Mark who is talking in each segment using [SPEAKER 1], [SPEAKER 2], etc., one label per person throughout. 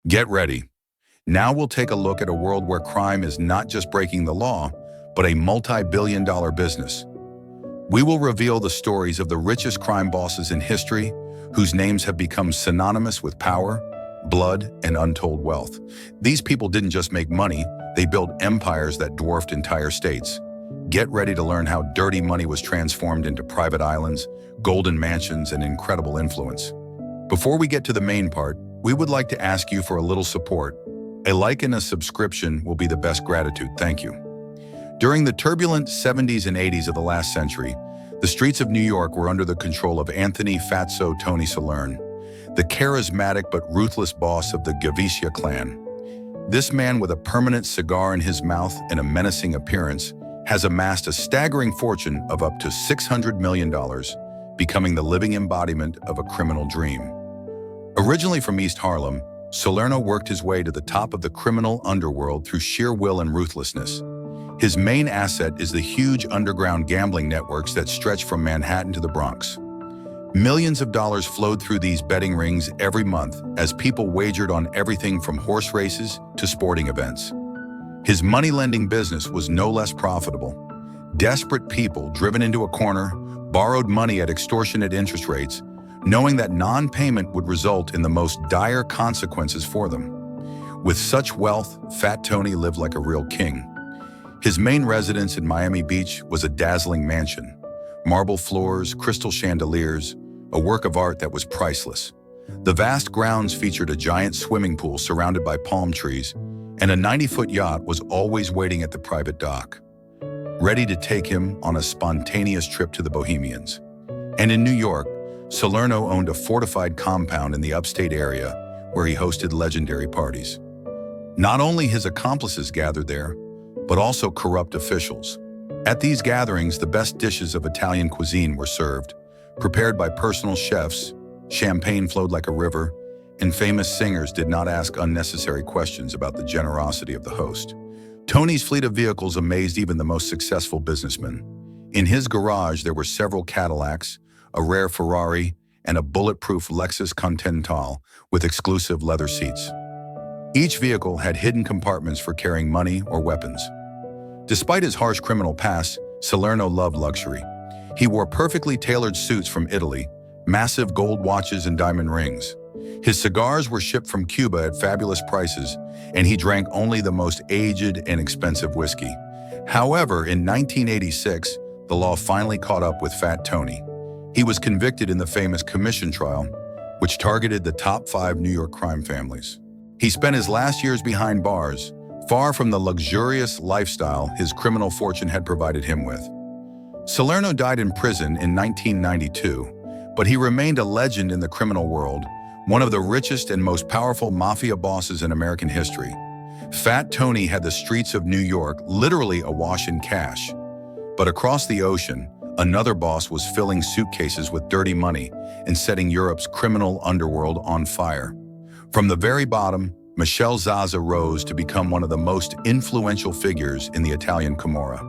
[SPEAKER 1] Get ready. Now we'll take a look at a world where crime is not just breaking the law, but a multi-billion-dollar business. We will reveal the stories of the richest crime bosses in history, whose names have become synonymous with power, blood, and untold wealth. These people didn't just make money, they built empires that dwarfed entire states. Get ready to learn how dirty money was transformed into private islands, golden mansions, and incredible influence. Before we get to the main part, we would like to ask you for a little support. A like and a subscription will be the best gratitude, thank you. During the turbulent 70s and 80s of the last century, the streets of New York were under the control of Anthony Fatso Tony Salerno, the charismatic but ruthless boss of the Gavicia clan. This man, with a permanent cigar in his mouth and a menacing appearance, has amassed a staggering fortune of up to $600 million, becoming the living embodiment of a criminal dream. Originally from East Harlem, Salerno worked his way to the top of the criminal underworld through sheer will and ruthlessness. His main asset is the huge underground gambling networks that stretch from Manhattan to the Bronx. Millions of dollars flowed through these betting rings every month as people wagered on everything from horse races to sporting events. His money-lending business was no less profitable. Desperate people, driven into a corner, borrowed money at extortionate interest rates, knowing that non-payment would result in the most dire consequences for them. With such wealth, Fat Tony lived like a real king. His main residence in Miami Beach was a dazzling mansion. Marble floors, crystal chandeliers, a work of art that was priceless. The vast grounds featured a giant swimming pool surrounded by palm trees, and a 90-foot yacht was always waiting at the private dock, ready to take him on a spontaneous trip to the Bohemians. And in New York, Salerno owned a fortified compound in the upstate area where he hosted legendary parties. Not only his accomplices gathered there, but also corrupt officials. At these gatherings, the best dishes of Italian cuisine were served, prepared by personal chefs, champagne flowed like a river, and famous singers did not ask unnecessary questions about the generosity of the host. Tony's fleet of vehicles amazed even the most successful businessmen. In his garage, there were several Cadillacs, a rare Ferrari, and a bulletproof Lexus Continental with exclusive leather seats. Each vehicle had hidden compartments for carrying money or weapons. Despite his harsh criminal past, Salerno loved luxury. He wore perfectly tailored suits from Italy, massive gold watches and diamond rings. His cigars were shipped from Cuba at fabulous prices, and he drank only the most aged and expensive whiskey. However, in 1986, the law finally caught up with Fat Tony. He was convicted in the famous commission trial, which targeted the top 5 New York crime families. He spent his last years behind bars, far from the luxurious lifestyle his criminal fortune had provided him with. Salerno died in prison in 1992, but he remained a legend in the criminal world, one of the richest and most powerful mafia bosses in American history. Fat Tony had the streets of New York literally awash in cash. But across the ocean, another boss was filling suitcases with dirty money and setting Europe's criminal underworld on fire. From the very bottom, Michele Zaza rose to become one of the most influential figures in the Italian Camorra.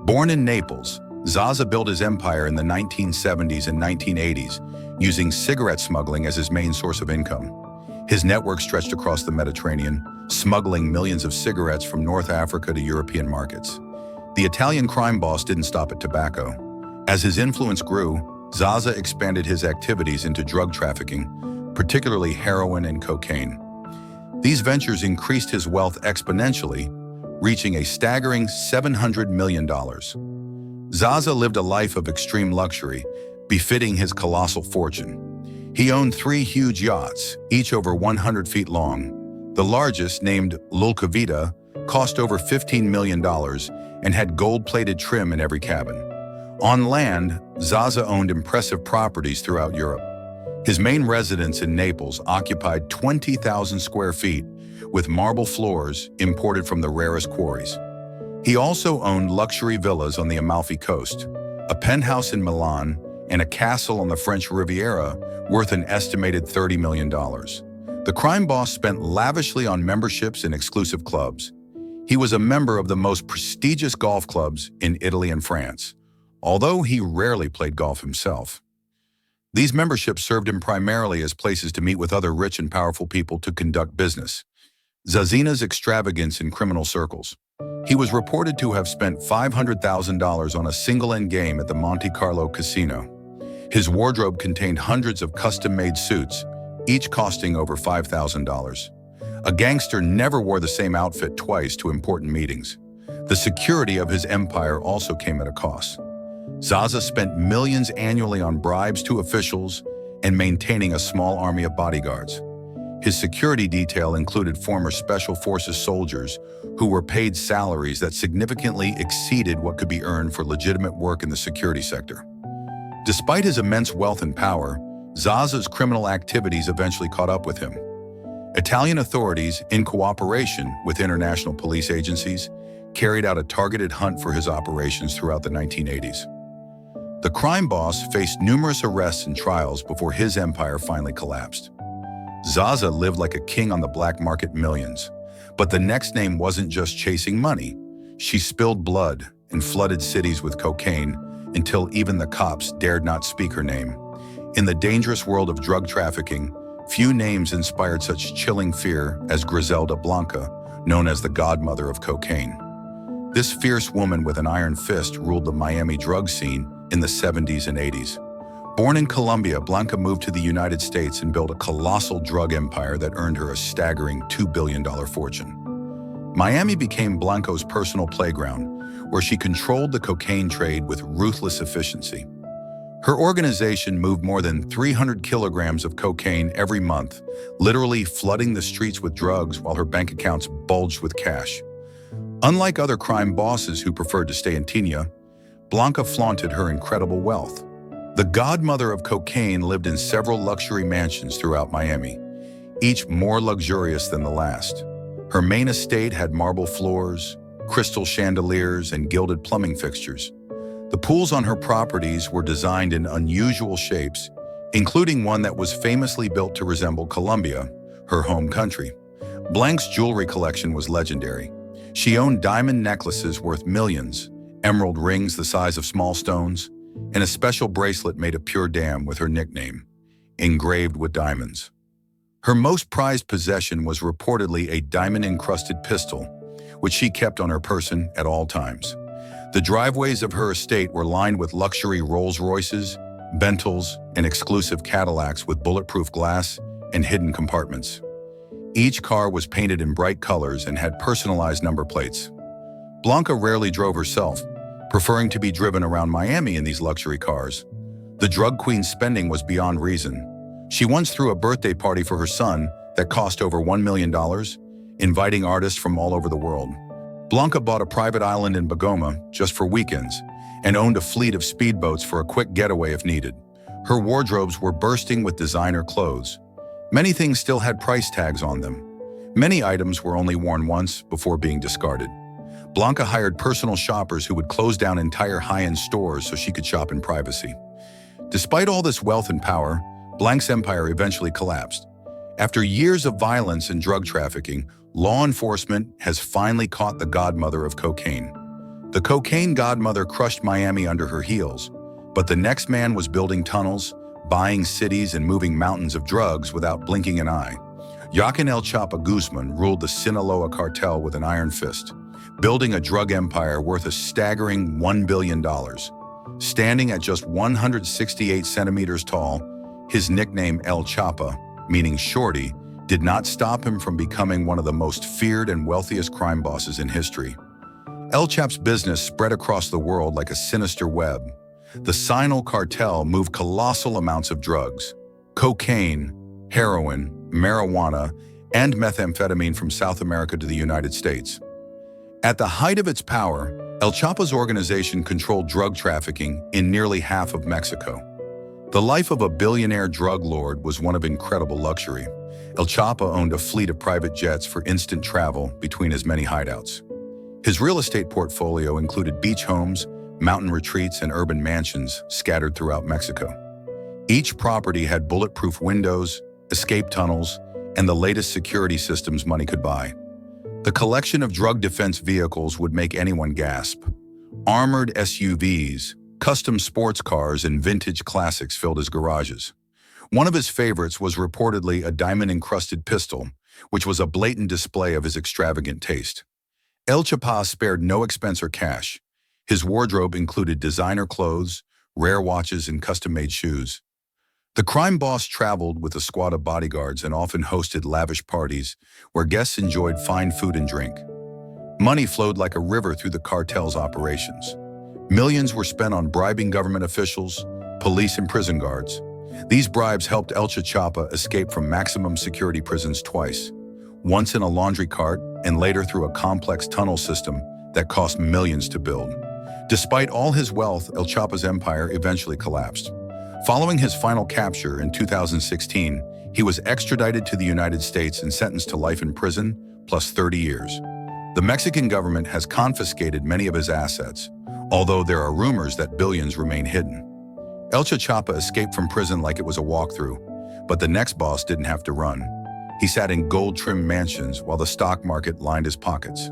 [SPEAKER 1] Born in Naples, Zaza built his empire in the 1970s and 1980s, using cigarette smuggling as his main source of income. His network stretched across the Mediterranean, smuggling millions of cigarettes from North Africa to European markets. The Italian crime boss didn't stop at tobacco. As his influence grew, Zaza expanded his activities into drug trafficking, particularly heroin and cocaine. These ventures increased his wealth exponentially, reaching a staggering $700 million. Zaza lived a life of extreme luxury, befitting his colossal fortune. He owned 3 huge yachts, each over 100 feet long. The largest, named L'Ulcavita, cost over $15 million and had gold-plated trim in every cabin. On land, Zaza owned impressive properties throughout Europe. His main residence in Naples occupied 20,000 square feet, with marble floors imported from the rarest quarries. He also owned luxury villas on the Amalfi Coast, a penthouse in Milan, and a castle on the French Riviera worth an estimated $30 million. The crime boss spent lavishly on memberships in exclusive clubs. He was a member of the most prestigious golf clubs in Italy and France, although he rarely played golf himself. These memberships served him primarily as places to meet with other rich and powerful people to conduct business. Zazina's extravagance in criminal circles. He was reported to have spent $500,000 on a single-end game at the Monte Carlo casino. His wardrobe contained hundreds of custom-made suits, each costing over $5,000. A gangster never wore the same outfit twice to important meetings. The security of his empire also came at a cost. Zaza spent millions annually on bribes to officials and maintaining a small army of bodyguards. His security detail included former Special Forces soldiers who were paid salaries that significantly exceeded what could be earned for legitimate work in the security sector. Despite his immense wealth and power, Zaza's criminal activities eventually caught up with him. Italian authorities, in cooperation with international police agencies, carried out a targeted hunt for his operations throughout the 1980s. The crime boss faced numerous arrests and trials before his empire finally collapsed. Zaza lived like a king on the black market millions, but the next name wasn't just chasing money. She spilled blood and flooded cities with cocaine until even the cops dared not speak her name. In the dangerous world of drug trafficking, few names inspired such chilling fear as Griselda Blanco, known as the godmother of cocaine. This fierce woman with an iron fist ruled the Miami drug scene in the 70s and 80s. Born in Colombia, Blanca moved to the United States and built a colossal drug empire that earned her a staggering $2 billion fortune. Miami became Blanco's personal playground, where she controlled the cocaine trade with ruthless efficiency. Her organization moved more than 300 kilograms of cocaine every month, literally flooding the streets with drugs while her bank accounts bulged with cash. Unlike other crime bosses who preferred to stay in Tina, Blanca flaunted her incredible wealth. The godmother of cocaine lived in several luxury mansions throughout Miami, each more luxurious than the last. Her main estate had marble floors, crystal chandeliers, and gilded plumbing fixtures. The pools on her properties were designed in unusual shapes, including one that was famously built to resemble Colombia, her home country. Blanca's jewelry collection was legendary. She owned diamond necklaces worth millions, emerald rings the size of small stones, and a special bracelet made of pure dam with her nickname, engraved with diamonds. Her most prized possession was reportedly a diamond-encrusted pistol, which she kept on her person at all times. The driveways of her estate were lined with luxury Rolls-Royces, Bentleys, and exclusive Cadillacs with bulletproof glass and hidden compartments. Each car was painted in bright colors and had personalized number plates. Blanca rarely drove herself, preferring to be driven around Miami in these luxury cars. The drug queen's spending was beyond reason. She once threw a birthday party for her son that cost over $1 million, inviting artists from all over the world. Blanca bought a private island in Bagoma just for weekends and owned a fleet of speedboats for a quick getaway if needed. Her wardrobes were bursting with designer clothes. Many things still had price tags on them. Many items were only worn once before being discarded. Blanca hired personal shoppers who would close down entire high-end stores so she could shop in privacy. Despite all this wealth and power, Blanca's empire eventually collapsed. After years of violence and drug trafficking, law enforcement has finally caught the godmother of cocaine. The cocaine godmother crushed Miami under her heels, but the next man was building tunnels, buying cities, and moving mountains of drugs without blinking an eye. Joaquin El Chapo Guzman ruled the Sinaloa cartel with an iron fist, building a drug empire worth a staggering $1 billion. Standing at just 168 centimeters tall, his nickname El Chapo, meaning shorty, did not stop him from becoming one of the most feared and wealthiest crime bosses in history. El Chapo's business spread across the world like a sinister web. The Sinaloa cartel moved colossal amounts of drugs, cocaine, heroin, marijuana, and methamphetamine from South America to the United States. At the height of its power, El Chapo's organization controlled drug trafficking in nearly half of Mexico. The life of a billionaire drug lord was one of incredible luxury. El Chapo owned a fleet of private jets for instant travel between his many hideouts. His real estate portfolio included beach homes, mountain retreats, and urban mansions scattered throughout Mexico. Each property had bulletproof windows, escape tunnels, and the latest security systems money could buy. The collection of drug defense vehicles would make anyone gasp. Armored SUVs, Custom sports cars and vintage classics filled his garages. One of his favorites was reportedly a diamond-encrusted pistol, which was a blatant display of his extravagant taste. El Chapo spared no expense or cash. His wardrobe included designer clothes, rare watches, and custom-made shoes. The crime boss traveled with a squad of bodyguards and often hosted lavish parties where guests enjoyed fine food and drink. Money flowed like a river through the cartel's operations. Millions were spent on bribing government officials, police, and prison guards. These bribes helped El Chapo escape from maximum security prisons twice, once in a laundry cart and later through a complex tunnel system that cost millions to build. Despite all his wealth, El Chapo's empire eventually collapsed. Following his final capture in 2016, he was extradited to the United States and sentenced to life in prison plus 30 years. The Mexican government has confiscated many of his assets, although there are rumors that billions remain hidden. El Chapo escaped from prison like it was a walkthrough, but the next boss didn't have to run. He sat in gold-trimmed mansions while the stock market lined his pockets.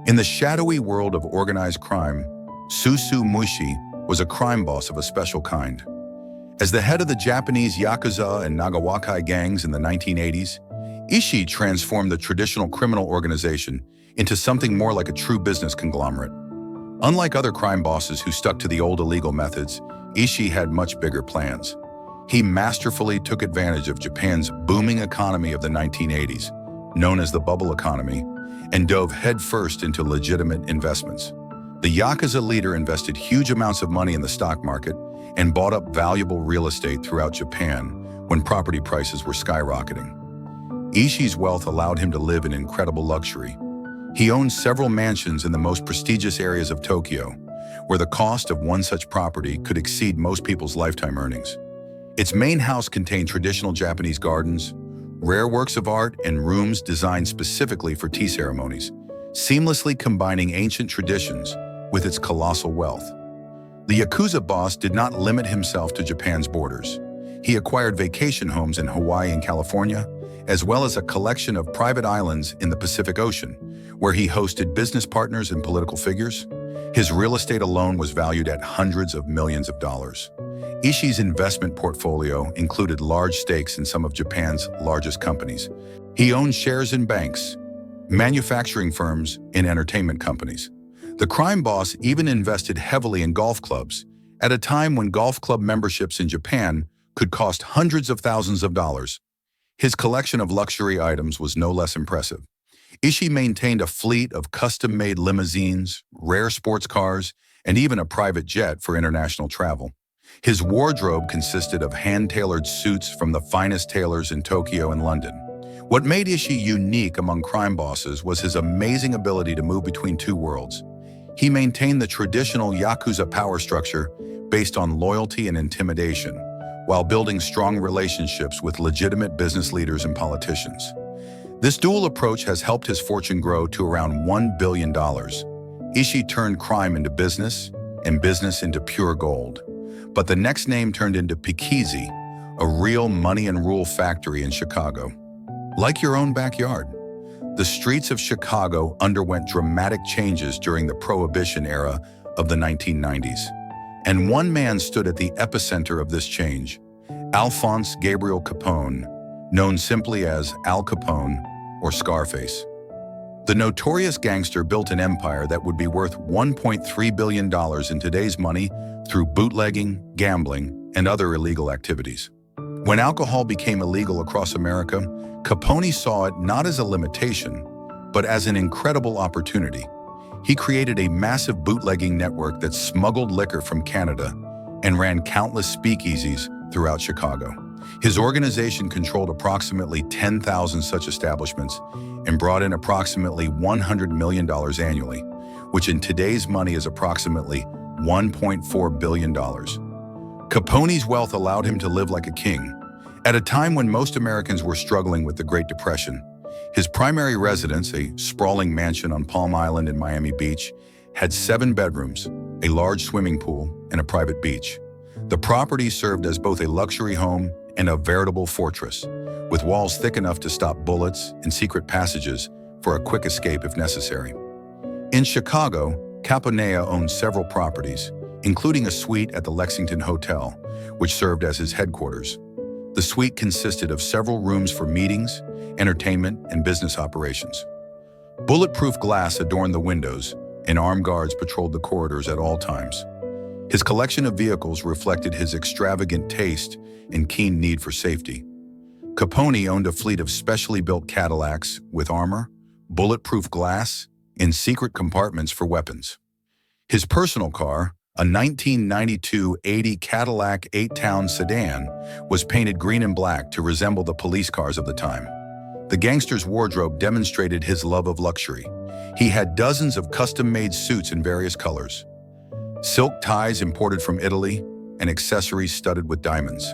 [SPEAKER 1] In the shadowy world of organized crime, Susumu Ishii was a crime boss of a special kind. As the head of the Japanese Yakuza and Nagawakai gangs in the 1980s, Ishii transformed the traditional criminal organization into something more like a true business conglomerate. Unlike other crime bosses who stuck to the old illegal methods, Ishii had much bigger plans. He masterfully took advantage of Japan's booming economy of the 1980s, known as the bubble economy, and dove headfirst into legitimate investments. The Yakuza leader invested huge amounts of money in the stock market and bought up valuable real estate throughout Japan when property prices were skyrocketing. Ishii's wealth allowed him to live in incredible luxury. He owned several mansions in the most prestigious areas of Tokyo, where the cost of one such property could exceed most people's lifetime earnings. Its main house contained traditional Japanese gardens, rare works of art, and rooms designed specifically for tea ceremonies, seamlessly combining ancient traditions with its colossal wealth. The Yakuza boss did not limit himself to Japan's borders. He acquired vacation homes in Hawaii and California, as well as a collection of private islands in the Pacific Ocean, where he hosted business partners and political figures. His real estate alone was valued at hundreds of millions of dollars. Ishii's investment portfolio included large stakes in some of Japan's largest companies. He owned shares in banks, manufacturing firms, and entertainment companies. The crime boss even invested heavily in golf clubs, at a time when golf club memberships in Japan could cost hundreds of thousands of dollars. His collection of luxury items was no less impressive. Ishii maintained a fleet of custom-made limousines, rare sports cars, and even a private jet for international travel. His wardrobe consisted of hand-tailored suits from the finest tailors in Tokyo and London. What made Ishii unique among crime bosses was his amazing ability to move between two worlds. He maintained the traditional Yakuza power structure based on loyalty and intimidation, while building strong relationships with legitimate business leaders and politicians. This dual approach has helped his fortune grow to around $1 billion. Ishii turned crime into business and business into pure gold. But the next name turned into Pekeezy, a real money and rule factory in Chicago. Like your own backyard, the streets of Chicago underwent dramatic changes during the Prohibition era of the 1990s. And one man stood at the epicenter of this change, Alphonse Gabriel Capone, known simply as Al Capone or Scarface. The notorious gangster built an empire that would be worth $1.3 billion in today's money through bootlegging, gambling, and other illegal activities. When alcohol became illegal across America, Capone saw it not as a limitation, but as an incredible opportunity. He created a massive bootlegging network that smuggled liquor from Canada and ran countless speakeasies throughout Chicago. His organization controlled approximately 10,000 such establishments and brought in approximately $100 million annually, which in today's money is approximately $1.4 billion. Capone's wealth allowed him to live like a king. At a time when most Americans were struggling with the Great Depression, his primary residence, a sprawling mansion on Palm Island in Miami Beach, had 7 bedrooms, a large swimming pool, and a private beach. The property served as both a luxury home and a veritable fortress, with walls thick enough to stop bullets and secret passages for a quick escape if necessary. In Chicago, Capone owned several properties, including a suite at the Lexington Hotel, which served as his headquarters. The suite consisted of several rooms for meetings, entertainment, and business operations. Bulletproof glass adorned the windows, and armed guards patrolled the corridors at all times. His collection of vehicles reflected his extravagant taste and keen need for safety. Capone owned a fleet of specially built Cadillacs with armor, bulletproof glass, and secret compartments for weapons. His personal car, a 1992 80 Cadillac 8-town sedan, was painted green and black to resemble the police cars of the time. The gangster's wardrobe demonstrated his love of luxury. He had dozens of custom-made suits in various colors, silk ties imported from Italy, and accessories studded with diamonds.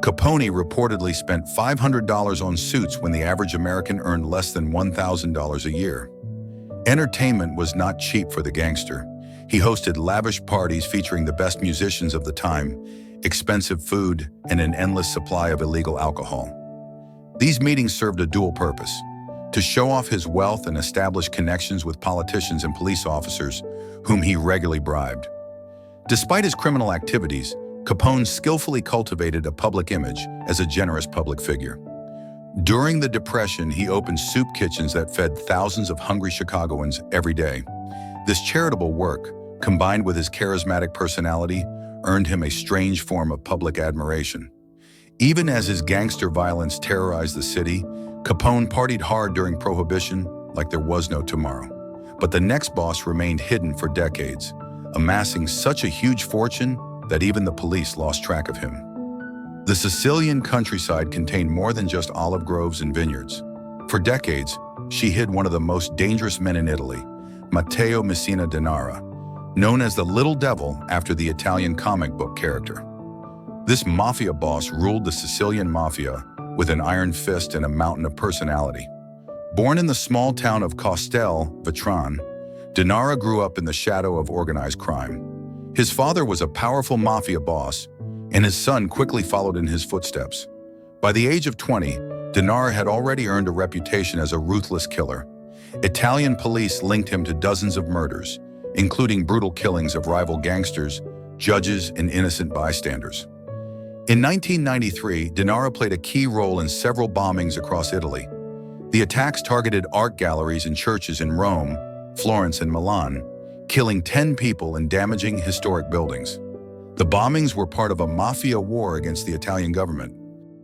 [SPEAKER 1] Capone reportedly spent $500 on suits when the average American earned less than $1,000 a year. Entertainment was not cheap for the gangster. He hosted lavish parties featuring the best musicians of the time, expensive food, and an endless supply of illegal alcohol. These meetings served a dual purpose: to show off his wealth and establish connections with politicians and police officers, whom he regularly bribed. Despite his criminal activities, Capone skillfully cultivated a public image as a generous public figure. During the Depression, he opened soup kitchens that fed thousands of hungry Chicagoans every day. This charitable work, combined with his charismatic personality, earned him a strange form of public admiration. Even as his gangster violence terrorized the city, Capone partied hard during Prohibition like there was no tomorrow. But the next boss remained hidden for decades, amassing such a huge fortune that even the police lost track of him. The Sicilian countryside contained more than just olive groves and vineyards. For decades, she hid one of the most dangerous men in Italy, Matteo Messina Denaro, known as the Little Devil after the Italian comic book character. This mafia boss ruled the Sicilian mafia with an iron fist and a mountain of personality. Born in the small town of Castel Vetrano, Denaro grew up in the shadow of organized crime. His father was a powerful mafia boss, and his son quickly followed in his footsteps. By the age of 20, Denaro had already earned a reputation as a ruthless killer. Italian police linked him to dozens of murders, including brutal killings of rival gangsters, judges, and innocent bystanders. In 1993, Denaro played a key role in several bombings across Italy. The attacks targeted art galleries and churches in Rome, Florence, and Milan, killing 10 people and damaging historic buildings. The bombings were part of a mafia war against the Italian government.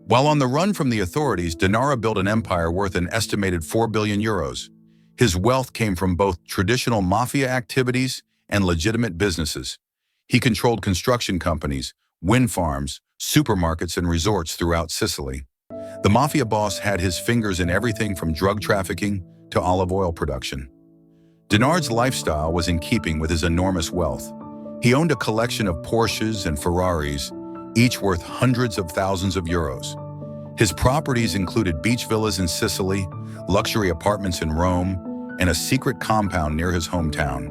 [SPEAKER 1] While on the run from the authorities, Denaro built an empire worth an estimated 4 billion euros. His wealth came from both traditional mafia activities and legitimate businesses. He controlled construction companies, wind farms, supermarkets, and resorts throughout Sicily. The mafia boss had his fingers in everything from drug trafficking to olive oil production. Denaro's lifestyle was in keeping with his enormous wealth. He owned a collection of Porsches and Ferraris, each worth hundreds of thousands of euros. His properties included beach villas in Sicily, luxury apartments in Rome, and a secret compound near his hometown.